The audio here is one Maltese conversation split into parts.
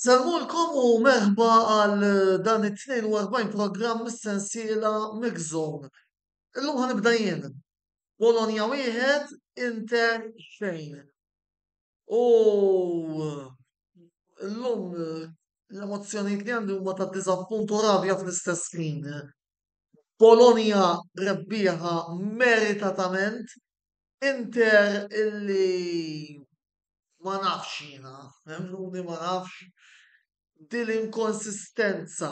Salmulkom u merħba għal dan it-42 programm mis-sensiela Mix Zone. Illum ħanibda jien. Bologna wieħed, Inter xejn. U illum l-emozzjonijiet li għandi huma ta' diżappunt u rabja fl-istess ħin. Bologna rebbieħa meritatament, Inter illi ma nafx jiena, emnuni ma nafx. Din l-inkonsistenza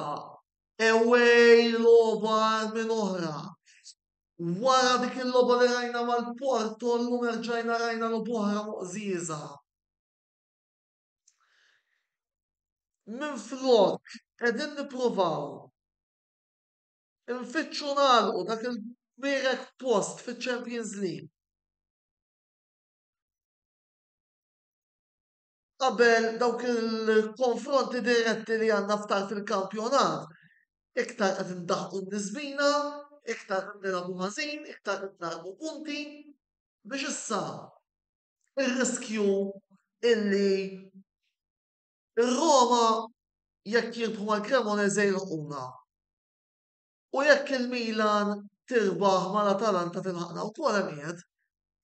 ewej loba minn oħra. Wara dik il-loba li rajna mal-Porto llum erġajna rajna l-oħra muqżiża. Minflok qegħdin nippruvaw infittxu nagħlqu dak il-kbirek post fiċ-Champions League. Qabel dawk il-konfronti diretti li għandna ftar fil-kampjonat, iktar qed indaħħu n-nisbina, iktar qed nilagħbu ħażin, iktar qed nagħmlu punti biex issa ir-riskju illi ir-Roma jekk jirbħu mal-Cremonese jilħquna. U jekk il-Milan tirbaħ mal-Atalanta tilħaqna wkoll hemm qiegħed,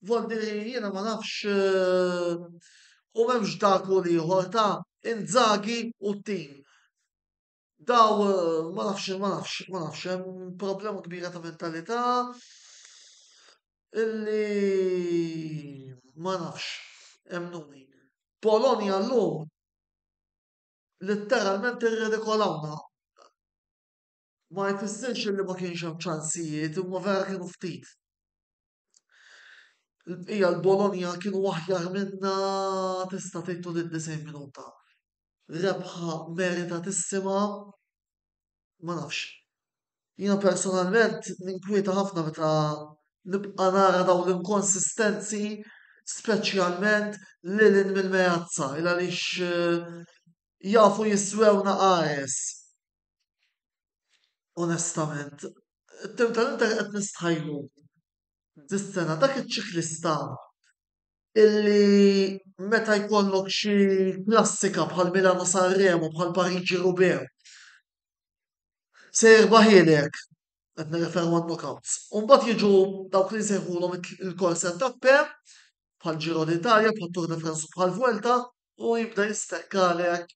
vuol jiena ma nafx u m'hemmx dak u ieħor ta' Inzaghi u t-tim. Daw ma nafx, hemm problema kbira ta' mentalità illi ma nafx, emnuni. Bologna llum litteralment irridikolawna. Ma jfissirx li ma kienx hemm ċansijiet, imma vera kienu ftit. Hija l-Bologna kienu aħjar minna tista' tgħid tul id-90 minuta. Rebħa meritatissima ma nafx. Jiena personalment ninkwieta ħafna meta nibqa' nara dawn l-inkonsistenzi speċjalment lilin mill-mejazza il għaliex jafu jiswewna qares. Onestament, it-tim tal-Inter qed nistħajlu. Dis-sena dak iċ-ċiklista illi meta jkollok xi klassika bħal Milano Sanremo bħal Pariġi Roubaix se jirbaħilek qed nirreferu għan-knockouts. U mbagħad jiġu dawk li jsejħulhom il-corsa tappe bħal Giro d'Italja, bħal Tour de France u bħal Vuelta u jibda jistekkalek.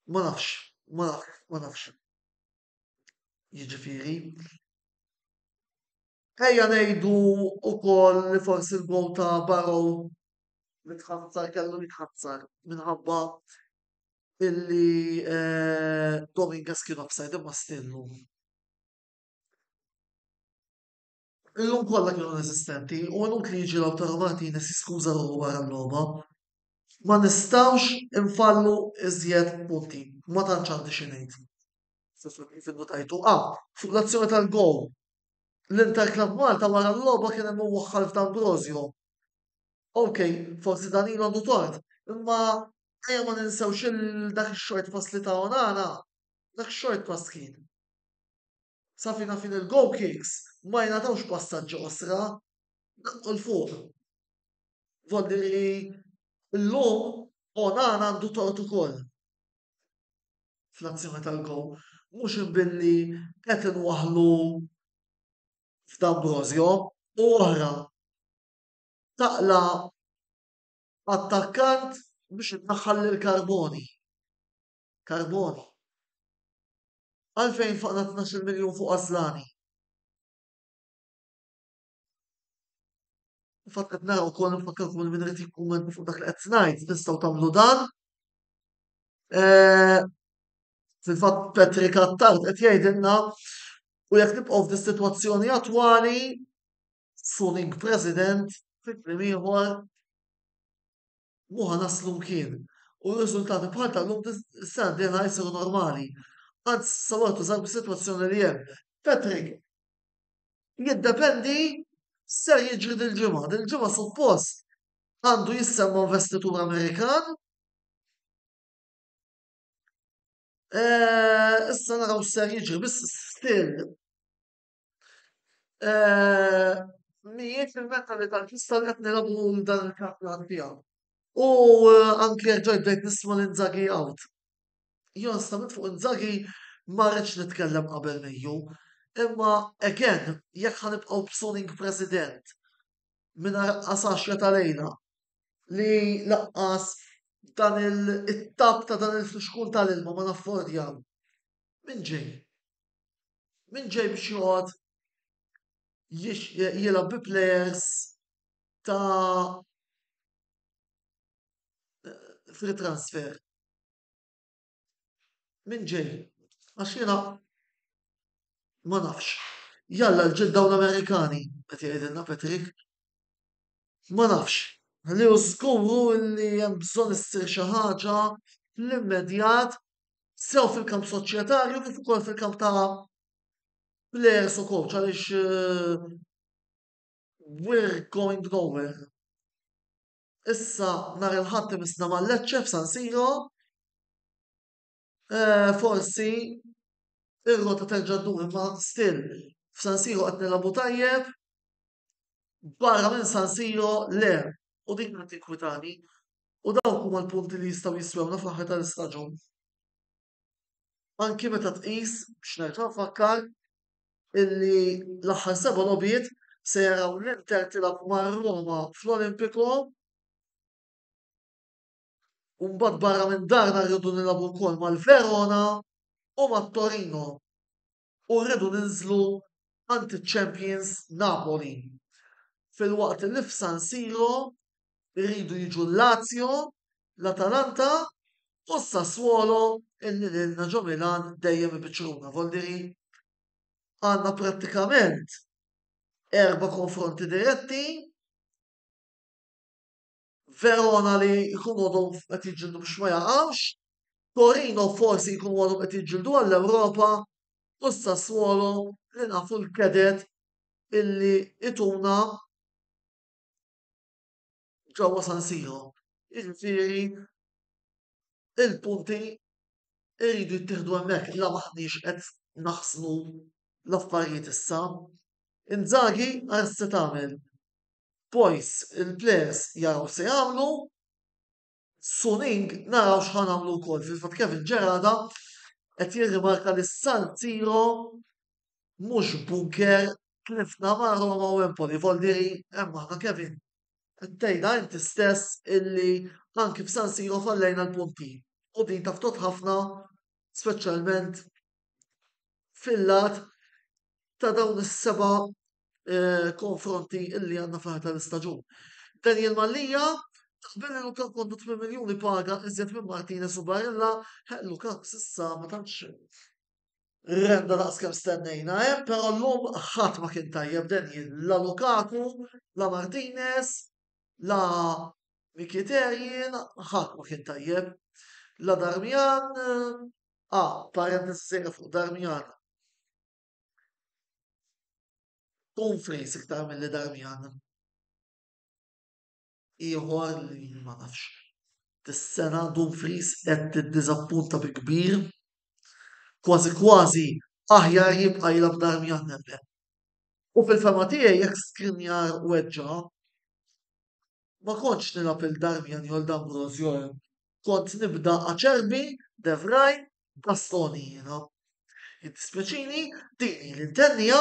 Ma nafx. Jiġifieri. Ejja ngħidu wkoll li forsi l-gowl ta' Barrow kellu jitħazzar minħabba illi Dominguez kien offside imma stillu. Illum kollha kienu resistenti u inutli jiġi Lautaro Martinez jiskuża ruħu wara l-logħba. Ma nistgħux infallu iżjed punti. Ma tantx għandi xi ngħid. Fil-notajtu. Fuq l-azzjoni tal-gowl. L-Inter Club Malta wara l-logħba kien hemm waħħal f'Dambrosio. Okej, forsi Danilo għandu tort, imma ejja ma ninsewx dak ix-xort pass li ta' Onana, dak ix-xort pass kien. Sa fin il-go kicks ma jingħatawx passaġġi qosra, daqqu l-fuq. Vuol illum Onana għandu tort ukoll. Fl-azzjoni tal-go, mhux inbilli qed inwaħħlu f'Dambrosio u oħra taqla attakkant biex itnaħħal lil Carboni. Għalfejn faqna 12 miljun fuq Aslani. Fatt qed nara wkoll nfakkarkom min irid jikkumment fuq dak li qed ngħid tistgħu tagħmlu dan. Fil-fatt Petri Kattart qed jgħidilna u jekk nibqgħu f'dis-sitwazzjoni attwali Suning President fi kliem ieħor mu ħanaslu mkien. U r-riżultati bħal tal-lum s-sena d-dieħla jsiru normali. Anzi, sawatu żar bis-sitwazzjoni li hemm. Patrick, jiddependi ser jiġri dil-ġimgħa. Dil-ġimgħa suppost għandu jissemma investitur Amerikan. Issa naraw ser jiġri, biss still. Mijiet fil-mentalità tista' qed nilagħbu dan il-kampjonat tiegħu. U anke ġej bdejt nisma' l-Inzaghi out. Jien onestament fuq Inzaghi ma rridx nitkellem qabel Mejju. Imma again, jekk ħanibqgħu b'suning president mingħajr qasaxja ta' lejla li laqqas dan it-tab ta' dan il-fluxkun tal-ilma ma naffordjaw. Min ġej? Min ġej biex joqgħod jilgħab bi players ta' free transfer? Min ġej? Għax jiena ma nafx. Jalla l-ġid dawn Amerikani, qed jgħidilna Patrick. Ma nafx. Li użguru li hemm bżonn issir xi ħaġa fl-immedjat sew fil-kamp soċjetarju kif ukoll fil-kamp ta' players u coach għaliex we're going nowhere. Issa nhar il-ħadd imisna mal-Lecce f'San Siro, forsi ir-rota terġa' ddur imma still f'San Siro qed nilagħbu tajjeb, barra minn San Siro le. U dik qed tinkwitani. U dawk huma l-punti li jistgħu jiswewna fl-aħħar tal-istaġun. Anki meta tqis biex nerġa' nfakkar illi l-aħħar 7 logħbiet se jaraw l-Inter tilgħab mar-Roma fl-Olimpico u mbagħad barra minn darna rridu nilagħbu wkoll mal-Verona u mat-Torino. U rridu ninżlu għand iċ-champions Napoli. Filwaqt li f'San Siro irridu jiġu l-Lazio, l-Atalanta u s-Sassuolo illi lilna ġo Milan dejjem ibiċċruna. Voldiri għandna prattikament 4 konfronti diretti. Verona li jkunu għadhom qed jiġġieldu biex ma jaqgħux. Torino forsi jkunu għadhom qed jiġġieldu għall-Ewropa u s-Sassuolo li nafu l-kedet illi ituna ġewwa San Siro. Jiġifieri il-punti iridu jittieħdu hemmhekk la maħniex qed naħsnu l-affarijiet issa. Inzaghi għar se tagħmel. Boys il-players jaraw se jagħmlu, Suning naraw x'ħan nagħmlu wkoll. Fil-fatt Kevin Ġerada qed jirrimarka li San Siro mhux bunker tlifna ma' Roma u Empoli. Voldiri hemm aħna Kevin. Qed tgħidha inti stess illi anki f'San Siro fallejna l-punti. U din taftot ħafna, speċjalment fil-lat ta' dawn is-7 konfronti illi għandna fl-aħħar tal-istaġun. Daniel Mallija taqbel Lukaku kontu 8 miljuni paga iżjed minn Martinez u Barella, Lukaku s'issa ma tantx renda daqs kemm stennejna, però llum ħadd ma kien tajjeb Daniel, la Lukaku, la Martinez, la Mkhitaryan, ħadd ma kien tajjeb. La Darmian, parentesi fuq Darmian. Dumfries iktar milli Darmian. Ieħor li ma nafx. Dis-sena Dumfries qed tiddiżappunta bi kbir. Kważi kważi aħjar jibqa' jilgħab Darmian hemmhekk. U fil-fema tiegħi jekk Skriniar weġġa' ma kontx nilgħab il-Darmian jew l-D'Ambrosio. Kont nibda Acerbi, De Vrij, Bastoni jiena. Jiddispjaċini din l-intennija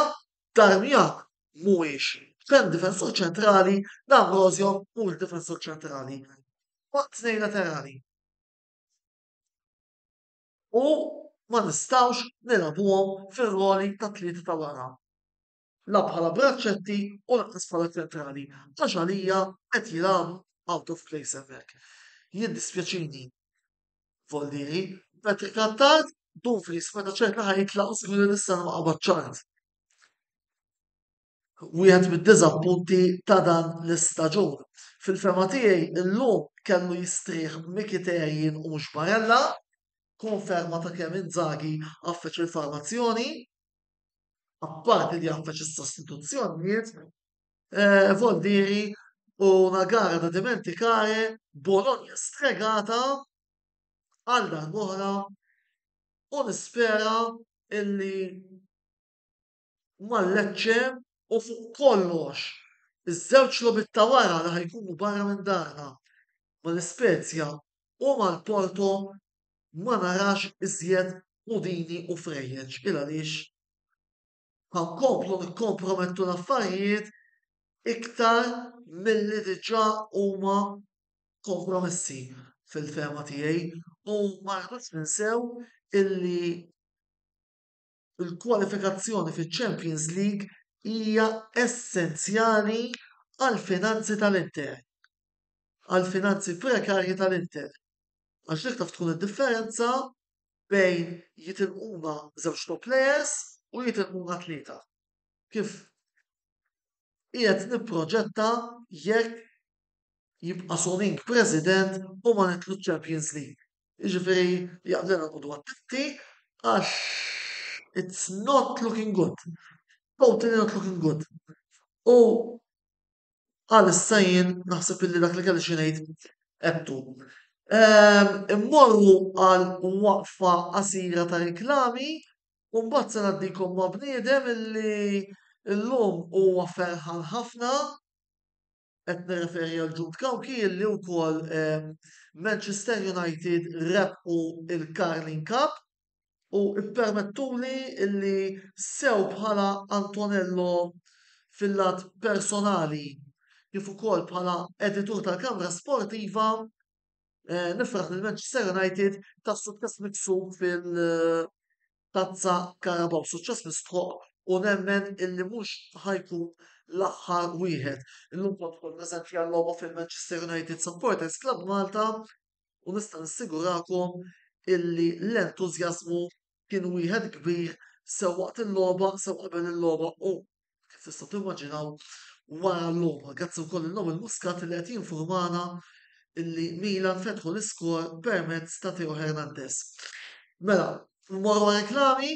Darmian mhuwiex kemm difensur ċentrali, D'Ambrosio mhux difensur ċentrali. Waqt 2 laterali. U ma nistgħux nilagħbuhom fir-roli ta' 3 ta' wara. La bħala braċċetti u lanqas bħala ċentrali. Għax għalija qed jilagħbu out of place hemmhekk. Jiddispjaċini. Voldiri, Patrick Attard, Dumfries meta ċerta ħajtlaq u sigur li issa ma qabad ċart. Wieħed mid-diżappunti ta' dan l-istaġun. Fil-fema tiegħi llum kellu jistrieħ Mkhitaryan u mhux Barella, konferma ta' kemm Inzaghi għaffeċ il-formazzjoni, apparti li għaffeċ is-sostituzzjonijiet, Voldieri u una gara da dimenticare Bologna stregata għal darb'oħra u nispera illi mal-Lecce u fuq kollox iż-żewġ logħbiet ta' wara li ħajkunu barra minn darna mal-Ispezja u mal-Porto ma narax iżjed Udini u Frejjeġ il għaliex ħankomplu nikkompromettu l-affarijiet iktar milli diġà huma kompromessi fil-fema tiegħi u ma rridux ninsew illi il-kwalifikazzjoni fiċ-Champions League hija essenzjali għall-finanzi tal-Inter, għall-finanzi prekarji tal-Inter. Għax dik taf tkun id-differenza bejn jitilquna żewġ top players u jitilquna tlieta. Kif qiegħed nipproġetta jekk jibqa' Soning President u ma nitlu Champions League. Jiġifieri jaqblena nqogħdu attenti għax it's not looking good. Totally not looking good. U għalissa jien naħseb illi dak li kelli xi ngħid qedtu. Immorru għal waqfa qasira ta' riklami u mbagħad se ngħaddikom ma' bniedem illi llum huwa ferħan ħafna qed nirreferi għal Jude Kawki illi wkoll Manchester United rebħu il-Carling Cup u ippermettuli illi sew bħala Antonello fil-lat personali kif ukoll bħala editur tal-Kamra Sportiva nifraħ lil Manchester United tas-suċċess miksub fil-Tazza Carabao, suċċess mistħoq u nemmen illi mhux ħajkun l-aħħar wieħed. Illum kont tkun preżenti għal-logħba fil-Manchester United Supporters Club Malta u nista' nissigurakom illi l-entużjażmu kien wieħed kbir sew waqt il-logħba, sew qabel il-logħba u kif tistgħu timmaġinaw wara l-logħba. Grazzi wkoll il-Nobel Muscat li qed jinformana illi Milan fetħu l-iskor permezz ta' Theo Hernandez. Mela, mmorru reklami,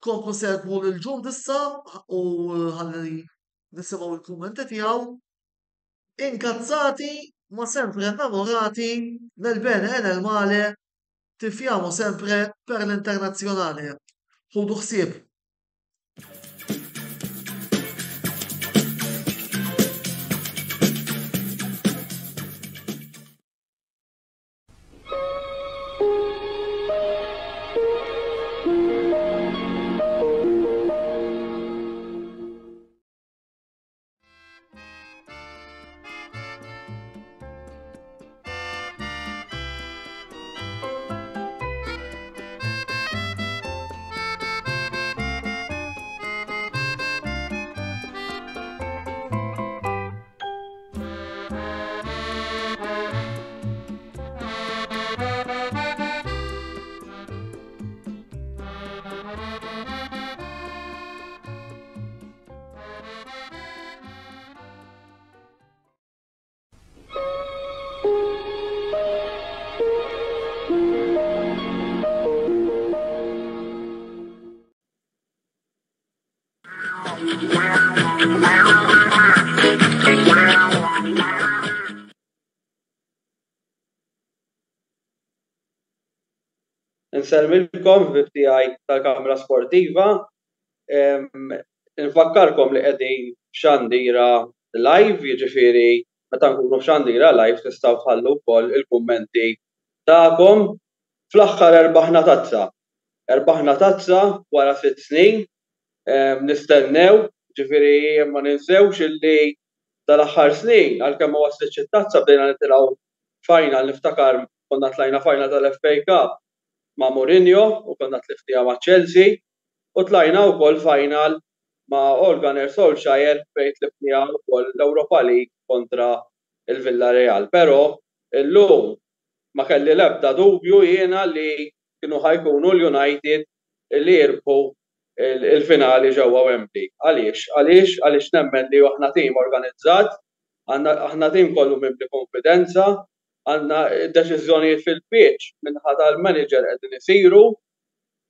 komplu segwu lil-ġum issa u ħalli nisimgħu il-kummenti tiegħu. Inkazzati ma sempre innamorati nel bene e nel male tifjamo sempre per l-internazzjonali. Ħudu ħsieb. Nsermilkom f'FTI tal-Kamra Sportiva. Nfakkarkom li qegħdin f'Xandira live, jiġifieri meta nkunu f'Xandira live tistgħu tħallu wkoll il-kummenti tagħkom. Fl-aħħar erbaħna tazza. Erbaħna tazza wara 6 snin. Nistennew, jiġifieri ma ninsewx illi tal-aħħar snin għalkemm ma waslitx it-tazza bdejna nitilgħu final niftakar konna tlajna final tal-FA Cup ma' Mourinho u konna tliftija ma' Chelsea u tlajna wkoll final ma' Ole Gunnar Solskjaer fejn tliftija wkoll l-Europa League kontra il-Villarreal. Però illum ma kelli l-ebda dubju jiena li kienu ħajkunu l-United li jirbħu il-finali ġewwa Wembley. Għaliex nemmen li aħna tim organizzat, aħna tim kollu mibli konfidenza, għandna deċiżjonijiet fil-pitch minħata tal-manager qegħdin isiru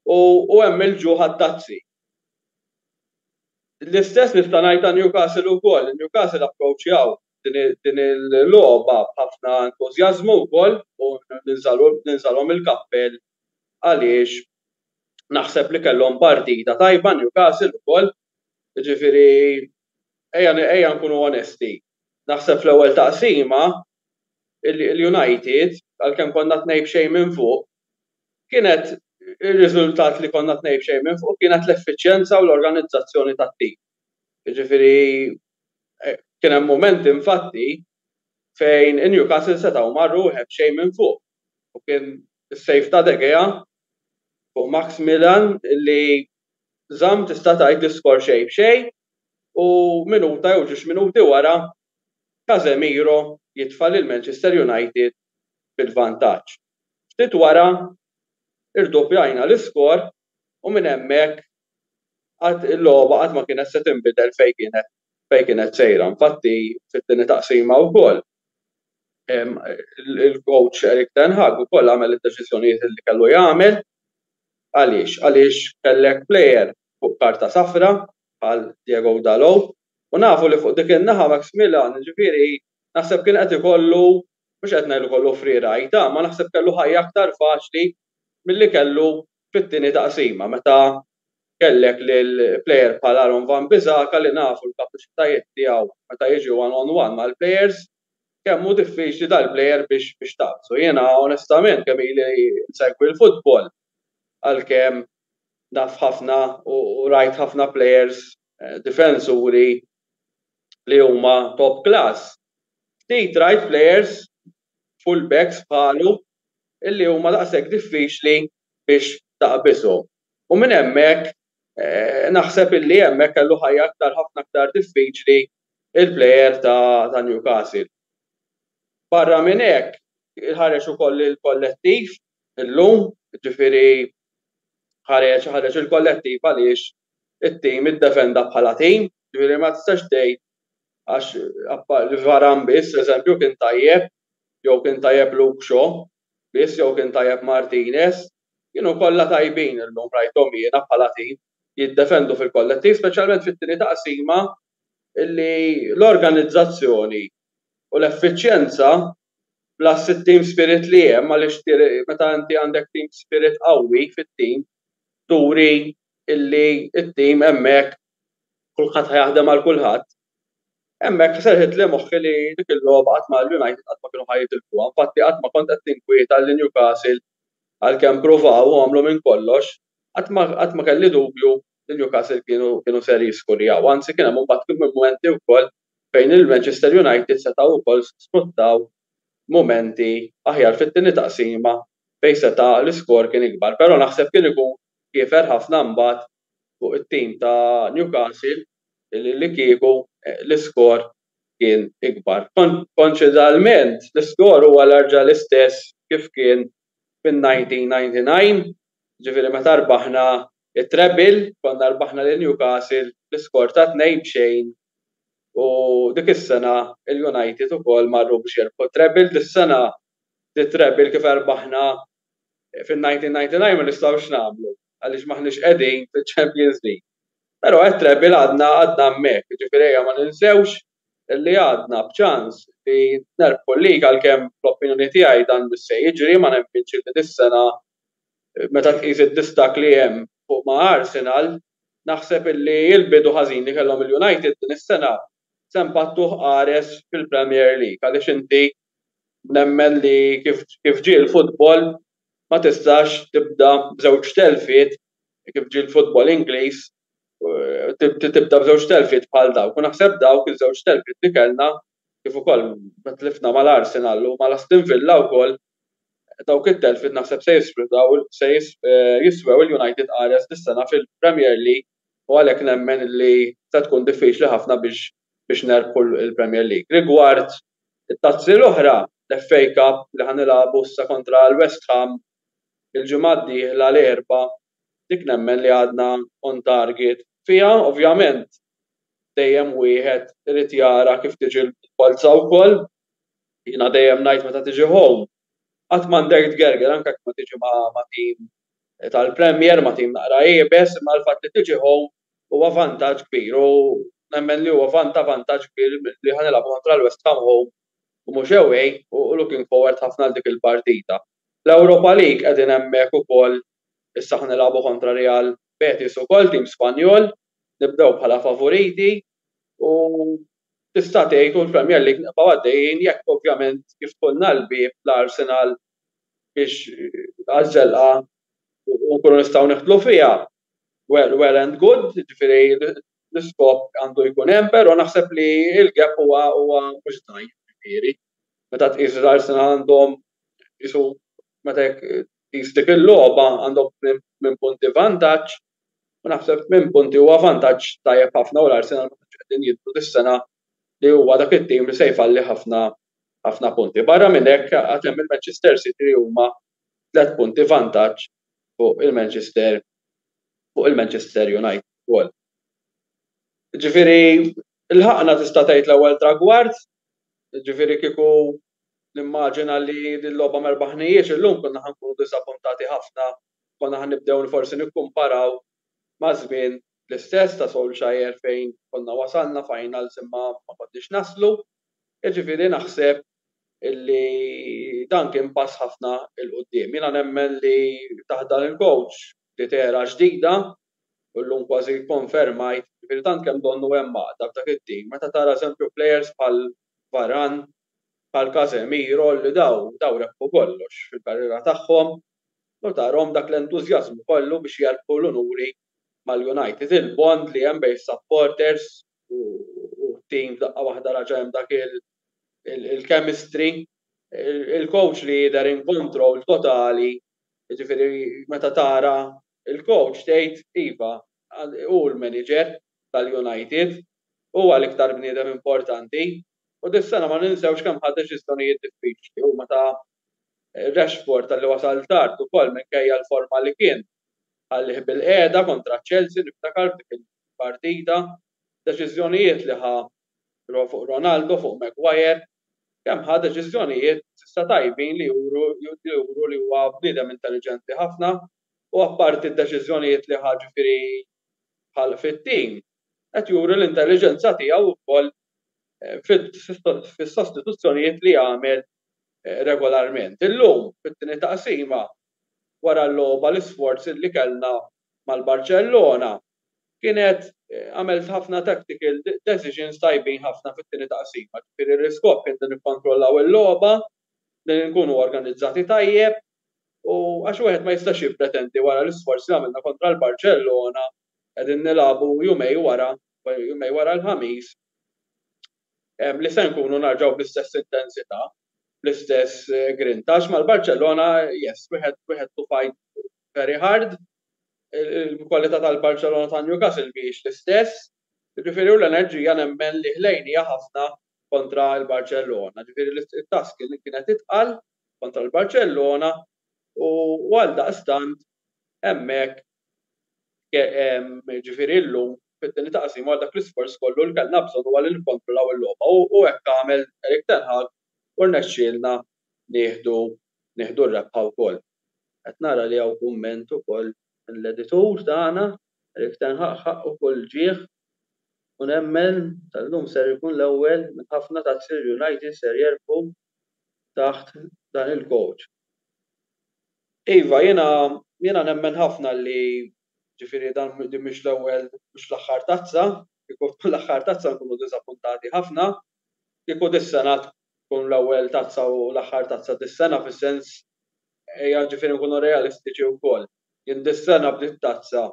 u hemm il-ġuħ tazzi. L-istess nista' ngħid ta' Newcastle ukoll. Newcastle approachjaw din il-logħba b'ħafna entużjażmu wkoll u ninżalhom il-kappell għaliex naħseb li kellhom partita tajba Newcastle ukoll. Jiġifieri ejja nkunu onesti. Naħseb fl-ewwel taqsima il-United għalkemm konna tnejn b'xejn minn fuq kienet ir-riżultat li konna tnejn b'xejn minn fuq kienet l-effiċjenza u l-organizzazzjoni tat-tim. Jiġifieri kien hemm mument infatti fejn in-Newcastle setgħu marru wieħed b'xejn minn fuq. U kien is-sejf ta' De Gea fuq Maximilian li żamm tista' tgħid l-iskor xejn b'xejn u minuta jew ġiex minuti wara Casemiro jitfa' lil Manchester United fil-vantaġġ. Ftit wara irdoppjajna l-iskor u minn hemmhekk il-logħba qatt ma kienet se tinbidel fejn kienet sejra. Infatti fit-tieni taqsima wkoll il-coach Erik ten Hag ukoll għamel id-deċiżjonijiet li kellu jagħmel għaliex kellek plejer fuq karta safra bħal Diego Dalot u nafu li fuq dik in-naħa Maximilian ġifieri naħseb kien qed ikollu mhux qed ngħidu kollu free ride, ma naħseb kellu ħajja aktar faċli milli kellu fit-tieni taqsima meta kellek lil plejer bħal Aaron Van Bissaka li nafu l-kapaċitajiet tiegħu meta jiġi one on one mal-plejers kemm hu diffiċli dal-plejer biex taqsu. Jiena onestament kemm ili nsegwi l-futbol għalkemm naf ħafna u rajt ħafna plejers difensuri li huma top class. Ftit rajt plejers fullbacks bħalu illi huma daqshekk diffiċli biex taqbishom. U minn hemmhekk naħseb illi hemmhekk kellu ħajja ħafna aktar diffiċli il-plejer ta' Newcastle. Barra minn hekk ħareġ ukoll il-kollettiv illum, ġifieri ħareġ il-kollettiv għaliex it-tim iddefenda bħala tim, ġifieri ma tistax tgħid għax Varane biss eżempju kien tajjeb, jew kien tajjeb Luke Shaw biss jew kien tajjeb Martinez, kienu kollha tajbin illum rajthom jiena bħala tim jiddefendu fil-kollettiv, speċjalment fit-tieni taqsima illi l-organizzazzjoni u l-effiċjenza plus it-team spirit li hemm għaliex meta inti għandek team spirit qawwi fit-tim turi illi it-tim hemmhekk kulħadd ħajaħdem għal kulħadd. Hemmhekk serħet li moħħi li dik il-logħba qatt ma l-United qatt ma kienu ħajtilfuha. Infatti qatt ma kont qed tinkwieta li Newcastle għalkemm pruvaw u għamlu minn kollox, qatt ma kelli dubju li Newcastle kienu ser jiskurjaw. Anzi kien hemm imbagħad momenti wkoll fejn il-Manchester United setgħu wkoll sfruttaw momenti aħjar fit-tieni taqsima fejn seta' l-iskor kien ikbar. Però naħseb kien ikun kiefer ħafna mbagħad fuq it-tim ta' Newcastle li kieku l-iskor kien ikbar. Konċedalment l-iskor huwa l-arġa l-istess kif kien fin-1999, ġifieri meta rbaħna it-treble konna rbaħna lil Newcastle l-iskor ta' 2-0 u dik is-sena il-United ukoll marru biex jerbħu treble dis-sena it-treble kif rbaħna fin-1999 ma nistgħux nagħmlu għaliex maħniex qegħdin fil-Champions League. Però it-treble għadna hemmhekk, ġifieri ma ninsewx li għadna b'ċans li nerbħu l-liga għalkemm fl-opinjoni tiegħi dan biss se jiġri ma nemminx li dis-sena meta tqis id-distak li hemm fuq ma' Arsenal naħseb illi l-bidu ħażin li kellhom il-United din is-sena se mpattuh qares fil-Premier League għaliex inti nemmen li kif ġie l-futbol ma tistax tibda b'żewġ telfiet kif ġie l-futbol Ingliż tibda b'żewġ telfiet bħal dawk. U naħseb dawk iż-żewġ telfiet li kellna kif ukoll tlifna mal-Arsenal u mal-Aston Villa wkoll dawk it-telfiet naħseb se jiswew il-United qares dis-sena fil-Premier League u għalhekk nemmen li se tkun diffiċli ħafna biex nerbħu l-Premier League. Rigward it-tazzi l-oħra l-FA Cup li ħanilagħbu issa kontra l-West Ham il-ġimgħa d-dieħla l-erba' dik nemmen li għadna on target fiha, ovvjament dejjem wieħed irid jara kif tiġi l-polza wkoll Jiena dejjem ngħid meta tiġi home qatt m'għandek tgerger anke jekk ma tiġi ma' tim tal-Premier ma' tim naqra qiebes imma l-fatt li tiġi home huwa vantaġġ kbir u nemmen li huwa vantaġġ kbir li ħanilagħbu kontra l-West Ham home u mhux away u looking forward ħafna għal dik il-partita. L-Europa League qegħdin hemmhekk ukoll issa ħanilagħbu kontra Real Betis ukoll tim Spanjol, nibdew bħala favoriti u tista' tgħid u l-Premier League nibqgħu għaddejjin jekk ovvjament jiftħulna l-bieb l-Arsenal biex għaż-żelqa u nkunu nistgħu neħdlu fiha. Well and good, ġifieri l-iskop għandu jkun hemm, però naħseb li l-gap huwa mhux dgħajf ġifieri. Meta tqis l-Arsenal għandhom isu meta tqis dik il-logħba għandhom minn punti vantaġġ u naħseb minn punti huwa vantaġġ tajjeb ħafna u l-Arsenal qegħdin jidħlu dis-sena li huwa dak it-tim li se jfalli ħafna punti. Barra minn hekk għad hemm il-Manchester City li huma 3 punti vantaġġ fuq il-Manchester United ukoll. Ġifieri ilħaqna tista' tgħid l-ewwel tragward, ġifieri kieku nimmaġina li l-logħba ma rbaħniex illum konna ħankunu disappuntati ħafna, konna ħannibdew forsi nikkumparaw ma' żmien l-istess ta' Solskjaer fejn konna wasalna finals imma ma konniex naslu. Jiġifieri naħseb illi dan kien pass ħafna il qudiem. Jiena nemmen li taħt dan il-coach li tera ġdida u llum kważi konfermajt ġifieri tant kemm donnu hemm għaqda f'dak it-tim. Meta tara eżempju plejers bħal Varane, bħal Casemiro li daw rebħu kollox fil-karriera tagħhom u tarahom dak l-entużjażmu kollu biex jarbħu l-unuri mal-United. Il-bond li hemm bejn supporters u tim daqqa waħda raġa hemm dak il-chemistry, il-coach li jidher in control totali, jiġifieri meta tara il-coach tgħid iva hu l-manager tal-United huwa l-iktar bniedem importanti u dis-sena ma ninsewx kemm ħad deċiżjonijiet diffiċli u meta Rashford tal-li wasal tard ukoll minkejja l-forma li kien ħallih bil-qiegħda kontra Chelsea niftakar dik il-partita, deċiżjonijiet li ħa fuq Ronaldo, fuq Maguire, kemm ħa deċiżjonijiet issa tajbin li juru li huwa bniedem intelligenti ħafna u apparti d-deċiżjonijiet li ħa ġifieri bħal fit-tim qed juru l-intelligenza tiegħu wkoll fis-sostituzzjonijiet li jagħmel regolarment. Illum fit-tieni taqsima wara l-logħba l-isforz li kellna mal-Barcellona kienet għamilt ħafna tactical decisions tajbin ħafna fit-tieni taqsima. Ġifieri l-iskop kien li nikkontrollaw il-logħba, li nkunu organizzati tajjeb u għax wieħed ma jistax jippretendi wara l-isforz li għamilna kontra l-Barcellona qegħdin nilagħbu jumej wara l-ħamis li se nkunu narġgħu bl-istess intensità, bl-istess grintax mal-Barcellona, yes, wieħed to fight very hard. Il-kwalità tal-Barcellona ta' Newcastle mhijiex l-istess, jiġifieri l-enerġija nemmen li ħlejnija ħafna kontra l-Barcellona. Ġifieri it-task li kienet itqal kontra l-Barcellona u għaldaqstant hemmhekk ġifieri llum fit-tieni taqsim għal dak l-isforz kollu li kellna bżonn huwa li nikkontrollaw il-logħba u hekk għamel Erik ten Hag u rnexxielna nieħdu r-rebħa wkoll. Qed nara li hawn kumment ukoll l-editur tagħna Erik ten Hag ħaqqu kull ġieħ u nemmen tal-lum ser ikun l-ewwel minn ħafna tazzir United ser jerbħu taħt dan il-coach. Iva, jiena nemmen ħafna li ġifieri dan mhix l-ewwel mhux l-aħħar tazza, kieku l-aħħar tazza nkunu diżappuntati ħafna, kieku dis-sena tkun l-ewwel tazza u l-aħħar tazza dis-sena fis-sens ġifieri nkunu realistiċi wkoll. Jien dis-sena bdiet tazza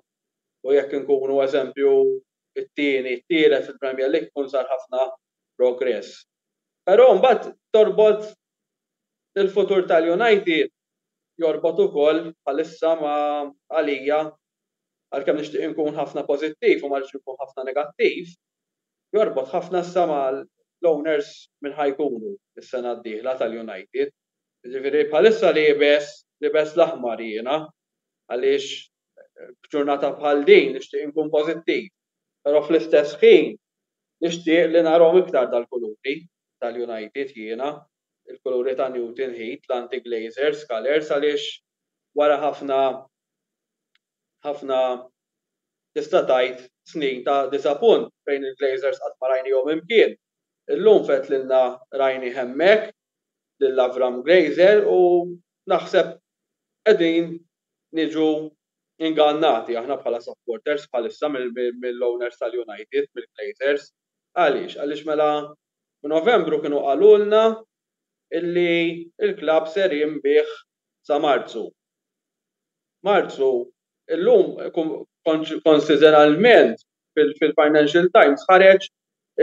u jekk inkunu eżempju it-tieni, t-tielet fil-Premier League kun sar ħafna progress. Però mbagħad torbot il-futur tal-United jorbot ukoll bħalissa ma' għalija għalkemm nixtieq inkun ħafna pożittiv u ma rridx inkun ħafna negattiv, jorbot ħafna issa mal-owners minn ħajkunu is-sena d-dieħla tal-United. Jiġifieri bħalissa libes l-aħmar jiena għaliex f'ġurnata bħal din nixtieq inkun pożittiv. Però fl-istess ħin nixtieq li narahom iktar dal-kuluri tal-United jiena il-kuluri ta' Newton Heat, l-anti-Glazers, colors għaliex wara ħafna tista' tgħid snin ta' disappunt fejn il-Glazers qatt ma rajnihom imkien. Illum fett lilna rajni hemmhekk lil Avram Glazer u naħseb qegħdin niġu ingannati aħna bħala supporters bħalissa mill-owners tal-United, mill-Glazers. Għaliex? Għaliex mela f'Novembru kienu qalulna illi il-klabb ser jinbih sa Marzu. Illum konsideralment fil-Financial Times ħareġ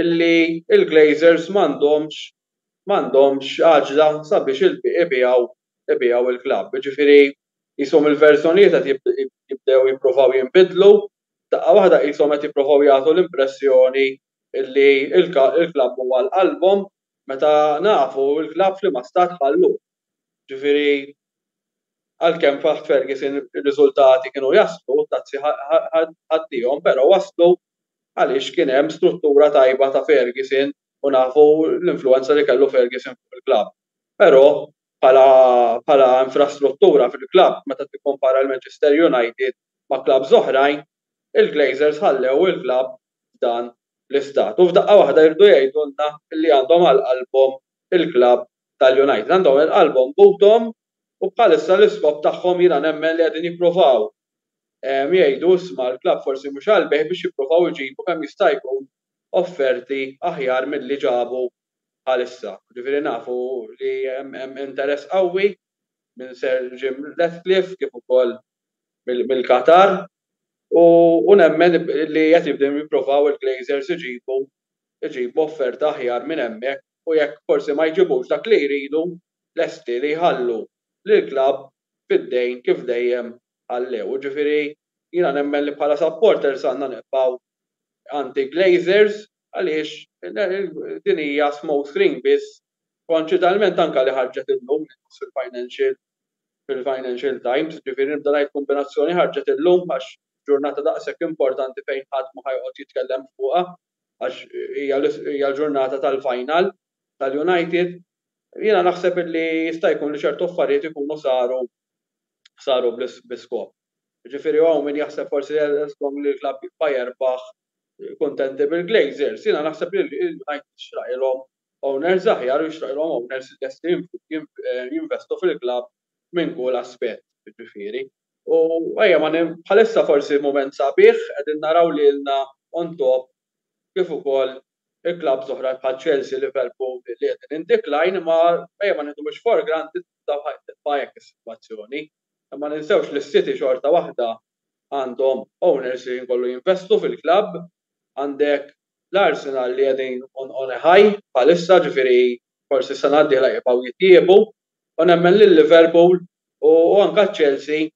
illi il-Glazers m'għandhomx għaġla sabiex ibijaw il-klabb. Ġifieri qishom il-verżjonijiet qed jibdew jippruvaw jinbidlu, daqqa waħda qishom qed jippruvaw jagħtu l-impressjoni illi il-klabb huwa l-qalbhom meta nafu l-klabb f'liema stat ħalluh. Ġifieri għalkemm taħt Ferguson ir-riżultati kienu jaslu tazzi ħaddihom, però waslu għaliex kien hemm struttura tajba ta' Ferguson u nafu l-influenza li kellu Ferguson fil-klabb. Però bħala infrastruttura fil-klabb meta tikkompara l-Manchester United ma' klabb oħrajn, il-Glazers ħallew il-klabb f'dan l-istat. U f'daqqa waħda jridu jgħidulna li għandhom għal qalbhom il-klabb tal-United, għandhom għal qalbhom butom u bħalissa l-iskop tagħhom jiena nemmen li qegħdin jippruvaw jgħidu isma' l-klabb forsi mhux għalbejn biex jippruvaw iġibu kemm jista' jkun offerti aħjar milli ġabu bħalissa. Ġifieri nafu li hemm interess qawwi minn Sir Jim Ratcliffe kif ukoll mill-Qatar u nemmen li qed jibdew jippruvaw il-Glazers iġibu offerta aħjar minn hemmhekk u jekk forsi ma jġibux dak li jridu lesti li jħallu lill-klabb fid-dejn kif dejjem ħallew. Ġifieri jiena nemmen li bħala supporters għandna nibqgħu anti-Glazers għaliex din hija smoke screen biss konċidalment anke li ħarġet illum fil-Financial Times, ġifieri nibda ngħid kombinazzjoni ħarġet illum għax ġurnata daqshekk importanti fejn ħadd ma ħajqgħod jitkellem fuqha għax hija l-ġurnata tal-final tal-United. Jiena naħseb li jista' jkun li ċertu affarijiet ikunu saru bl-iskop. Ġifieri hawn min jaħseb forsi li l-klabb jibqa' jerbaħ kuntenti bil-Glazers. Jiena naħseb li l-United jixraqilhom owners aħjar u jixraqilhom owners lesti jinvestu fil-klabb minn kull aspett. Ġifieri. U ejja ma bħalissa forsi mument sabiħ qegħdin naraw lilna on top kif ukoll il-klabb oħra bħal Chelsea, Liverpool li qegħdin in decline ma ejja ma nieħdux for granted tibqa' hekk is-sitwazzjoni. Ma ninsewx li s-City xorta waħda għandhom owners li jkollu jinvestu fil-klabb, għandek l-Arsenal li qegħdin on a high bħalissa ġifieri forsi s-sena d-dieħla jibqgħu jittiebu u nemmen lil Liverpool u anke Chelsea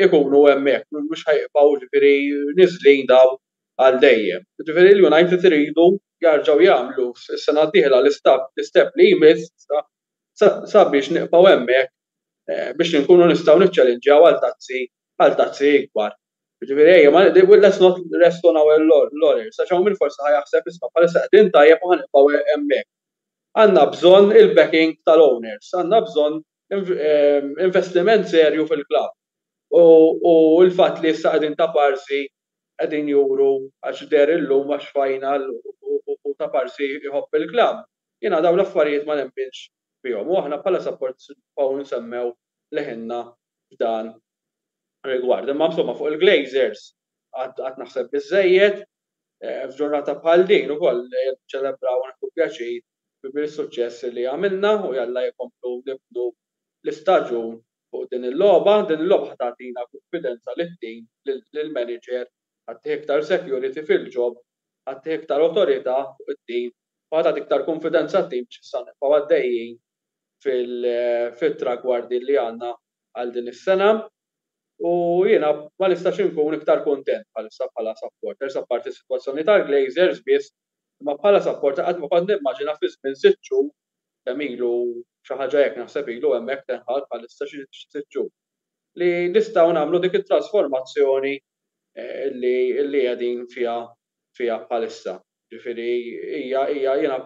ikunu hemmhekk mhux ħajbqgħu ġifieri niżlin daw għal dejjem. Ġifieri l-United iridu jarġgħu jagħmlu s-sena d-dieħla l-istep li jmiss sabiex nibqgħu hemmhekk biex nkunu nistgħu niċċallenġjaw għal tazzi ikbar. Ġifieri ejja let's not rest on our laurels għax hawn min forsi ħajaħseb isma' bħalissa qegħdin tajjeb u ħanibqgħu hemmhekk. Għandna bżonn il-backing tal-owners, għandna bżonn investiment serju fil-klabb. U l-fatt li issa qegħdin ta' parsi qegħdin juru għax der illum għax final u ta' parsi jħobb il-klabb. Jiena dawn l-affarijiet ma nemminx fihom u aħna bħala support nibqgħu nsemmew leħinna f'dan rigward. Imma insomma fuq il-Glazers qatt naħseb biżżejjed f'ġurnata bħal din ukoll ċelebraw nagħtu pjaċir bil-suċċess li għamilna u jalla jkomplu nibdu l-istaġun fuq din il-logħba ħatina konfidenza lit-tim lill-manager ħadd iktar security fil-ġob, ħadd iktar awtorità fuq it-tim u ħadd iktar konfidenza t-tim biex issa nibqgħu għaddejjin fit-tragwardi li għandna għal din is-sena. U jiena ma nistax inkun iktar kuntent bħala supporters apparti s-sitwazzjoni tal-Glazers biss, imma bħala supporter qatt ma kont nimmaġina fi żmien 6 xhur kemm ilu xi ħaġa hekk naħseb ilu hemmhekk tenħal bħalissa xi 6 xhur li nistgħu nagħmlu dik it-trasformazzjoni li qegħdin fiha bħalissa. Ġifieri hija jiena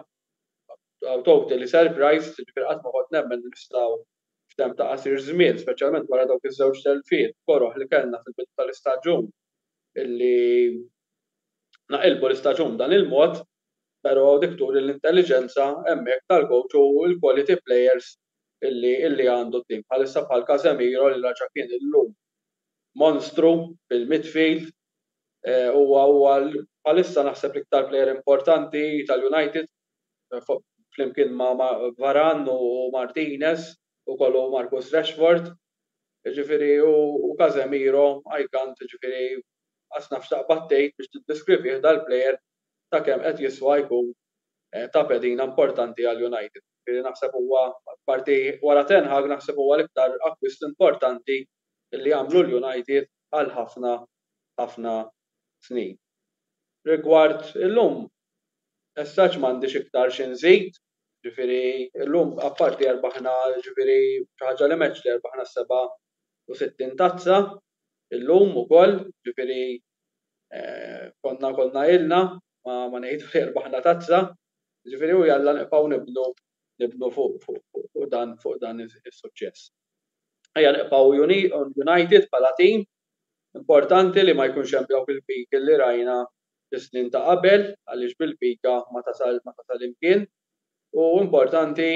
totally surprised, ġifieri qatt ma kont nemmen nistgħu f'temp ta' qasir żmien, speċjalment wara dawk iż-żewġ telfiet koroħ li kellna fil-bidu tal-istaġun illi naqilbu l-istaġun b'dan il-mod, però dik turi l-intelligenza hemmhekk tal-coach u l-quality players illi għandu t-tim. Bħalissa bħal Casemiro li raġa kien illum monstru fil-midfield huwa bħalissa naħseb l-iktar plejer importanti tal-United flimkien ma' Varane u Martinez u kollu Marcus Rashford. Ġifieri u Casemiro icant ġifieri qas nafx taqbad tgħid biex tiddeskrivih dal-plejer ta' kemm qed jiswa jkun ta' pedina importanti għall-United. Naħseb huwa parti wara Ten Hag naħseb huwa l-iktar acquist importanti li għamlu l-United għal ħafna snin. Rigward illum, as-such m'għandix iktar xi nżid, ġifieri llum apparti erbaħna ġifieri xi ħaġa li match li erbaħna 67 tazza illum ukoll, ġifieri konna ilna ma ngħidu li erbaħna tazza, ġifieri u jalla nibqgħu nibnu fuq dan is-suċċess. Ejja nibqgħu United bħala tim importanti li ma jkunx hemm dawk il-peak li rajna fis-snin ta' qabel għaliex bil-pika ma tasal imkien u importanti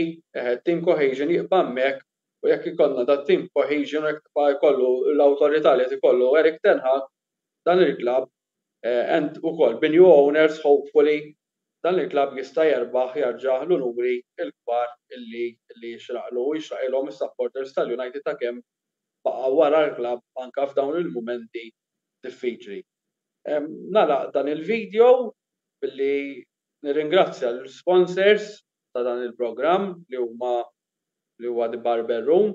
team cohesion jibqa' hemmhekk u jekk ikollna dat team cohesion jekk jkollu l-awtorità li qed ikollu Erik Ten Hag dan il-klabb and ukoll b'new owners hopefully dan il-klabb jista' jerbaħ jerġa' l-numri l-kbar illi jixraqlu u jixraqilhom is-supporters tal-United ta' kemm baqa' wara l-klabb anke f'dawn il-mumenti diffiċli. Nagħlaq dan il-video billi nirringrazzja l-sponsors ta' dan il-programm li huwa The Barber Room u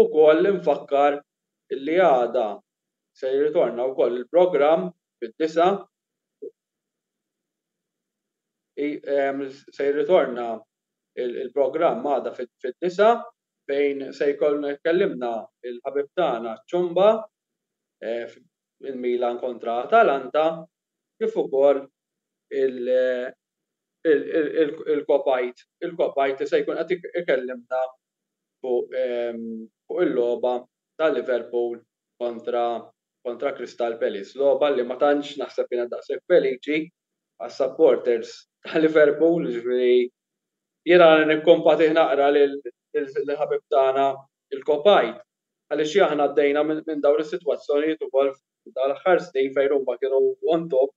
wkoll infakkar illi għada se jirritorna wkoll il-programm fid-9 se jirritorna il-programm għada fid-9 fejn se jkollna tkellimna il-ħabib tagħna ċumba il-Milan kontra Atalanta kif ukoll il-Kopajt. Il-Kopajt se jkun qed ikellimna fuq il-logħba ta' Liverpool kontra Crystal Palace. Logħba li ma tantx naħseb kienet daqshekk feliċi għas-supporters ta' Liverpool, ġifieri jiena nikkompatih naqra lill-ħabib tagħna il-Kopajt għaliex aħna għaddejna minn dawn is-sitwazzjonijiet ukoll l-aħħar snin fejn huma kienu on top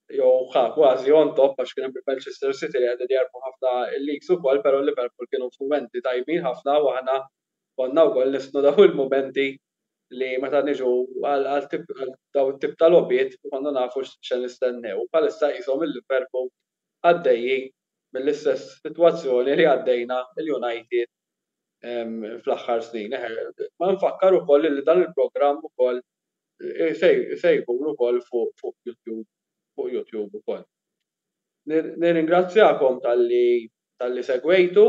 jew kważi on top għax kien hemm Manchester City li qegħdin jarbu ħafna il-leagues ukoll, però Liverpool kienu f'mumenti tajbin ħafna u aħna konna wkoll nisnu dawn il-mumenti li meta niġu għal dawn it-tip ta' logħbiet konna nafu x'se nistennew. Bħalissa qishom il-Liverpool għaddejjin mill-istess sitwazzjoni li għaddejna il-United fl-aħħar snin. Ma nfakkar ukoll li dan il-programm ukoll se jkun ukoll fuq YouTube ukoll. Nirringrazzjakom talli segwejtu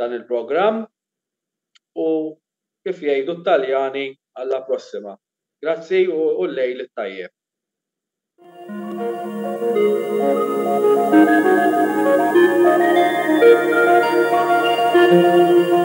dan il-programm u kif jgħidu t-Taljani alla prossima. Grazzi u l-lejl it-tajjeb. Thank you.